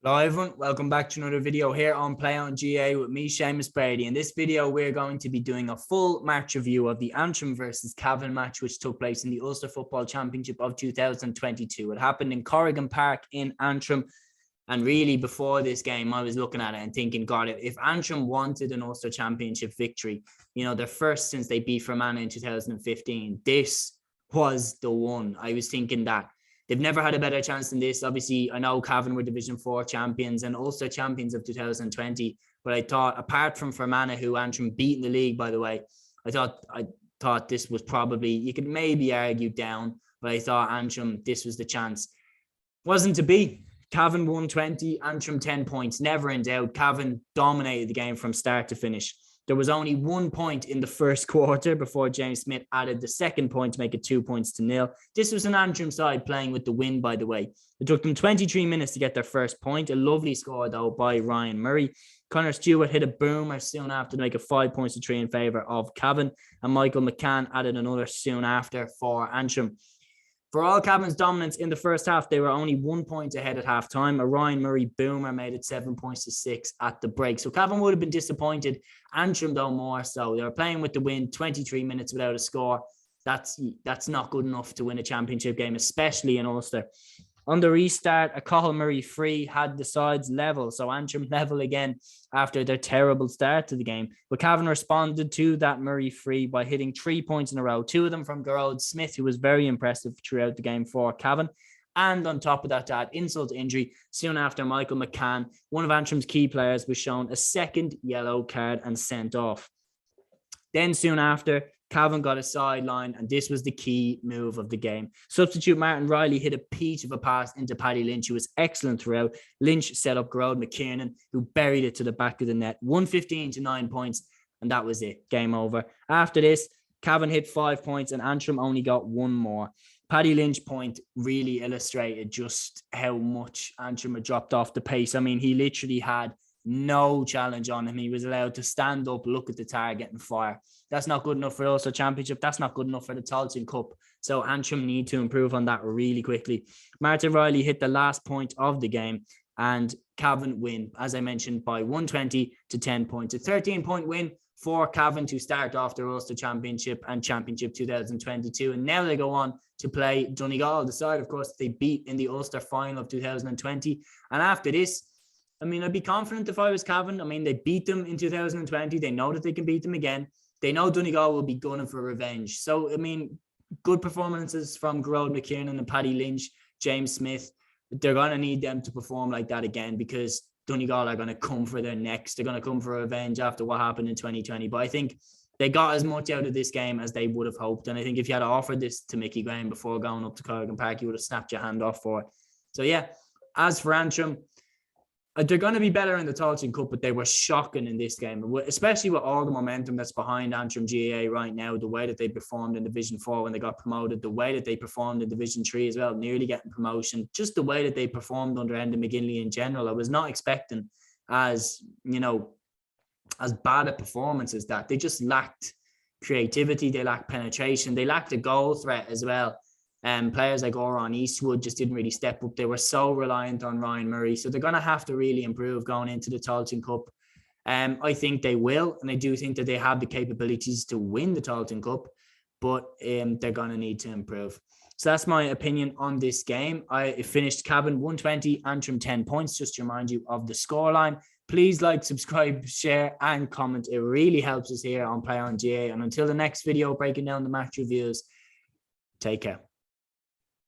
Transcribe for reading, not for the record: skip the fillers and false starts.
Hello everyone, welcome back to another video here on Play on GA with me, Shay. Brady. In this video, we're going to be doing a full match review of the Antrim versus Cavan match, which took place in the Ulster Football Championship of 2022. It happened in Corrigan Park in Antrim. And really, before this game, I was looking at it and thinking, God, if Antrim wanted an Ulster Championship victory, their first since they beat Fermanagh in 2015, this was the one. I was thinking that they've never had a better chance than this. Obviously, I know Cavan were Division 4 champions and Ulster champions of 2020. But I thought, apart from Fermanagh, who Antrim beat in the league, by the way, I thought this was probably, you could maybe argue down, but I thought Antrim, this was the chance. Wasn't to be. CAVAN-1-20, Antrim 10 points, never in doubt. Cavan dominated the game from start to finish. There was only 1 point in the first quarter before James Smith added the second point to make it 2-0. This was an Antrim side playing with the wind, by the way. It took them 23 minutes to get their first point. A lovely score, though, by Ryan Murray. Connor Stewart hit a boomer soon after to make it 5 points to 3 in favour of Cavan. And Michael McCann added another soon after for Antrim. For all Cavan's dominance in the first half, they were only 1 point ahead at half-time. A Ryan Murray boomer made it 7 points to 6 at the break. So Cavan would have been disappointed. Antrim, though, more so. They were playing with the wind, 23 minutes without a score. That's not good enough to win a championship game, especially in Ulster. On the restart, a Cathal Murray free had the sides level. So Antrim level again after their terrible start to the game. But Cavan responded to that Murray free by hitting 3 points in a row. 2 of them from Gearóid Smith, who was very impressive throughout the game for Cavan. And on top of that, to add insult to injury, soon after, Michael McCann, one of Antrim's key players, was shown a second yellow card and sent off. Then soon after, Cavan got a sideline, and this was the key move of the game. Substitute Martin Riley hit a peach of a pass into Paddy Lynch, who was excellent throughout. Lynch set up Gearóid McKiernan, who buried it to the back of the net. 115 to 9 points, and that was it. Game over. After this, Cavan hit 5 points, and Antrim only got 1 more. Paddy Lynch point really illustrated just how much Antrim had dropped off the pace. I mean, he literally had no challenge on him. He was allowed to stand up, look at the target and fire. That's not good enough for the Ulster Championship. That's not good enough for the Táilteann Cup. So Antrim need to improve on that really quickly. Martin Riley hit the last point of the game and Cavan win, as I mentioned, by 120 to 10 points. A 13-point win for Cavan to start off their Ulster Championship and Championship 2022. And now they go on to play Donegal, the side, of course, they beat in the Ulster Final of 2020. And after this, I mean, I'd be confident if I was Cavan. I mean, they beat them in 2020. They know that they can beat them again. They know Donegal will be gunning for revenge. So, I mean, good performances from Gearóid McKiernan and Paddy Lynch, James Smith. They're going to need them to perform like that again because Donegal are going to come for their necks. They're going to come for revenge after what happened in 2020. But I think they got as much out of this game as they would have hoped. And I think if you had offered this to Mickey Graham before going up to Corrigan Park, you would have snapped your hand off for it. So, yeah, as for Antrim, they're going to be better in the Táilteann Cup, but they were shocking in this game, especially with all the momentum that's behind Antrim GAA right now, the way that they performed in Division 4 when they got promoted, the way that they performed in Division 3 as well, nearly getting promotion, just the way that they performed under Enda McGinley in general. I was not expecting as bad a performance as that. They just lacked creativity, they lacked penetration, they lacked a goal threat as well. Players like Oran Eastwood just didn't really step up. They were so reliant on Ryan Murray. So they're going to have to really improve going into the Táilteann Cup. I think they will. And I do think that they have the capabilities to win the Táilteann Cup. But they're going to need to improve. So that's my opinion on this game. I finished Cavan 120, Antrim 10 points. Just to remind you of the scoreline. Please like, subscribe, share and comment. It really helps us here on Play on GA. And until the next video breaking down the match reviews, take care.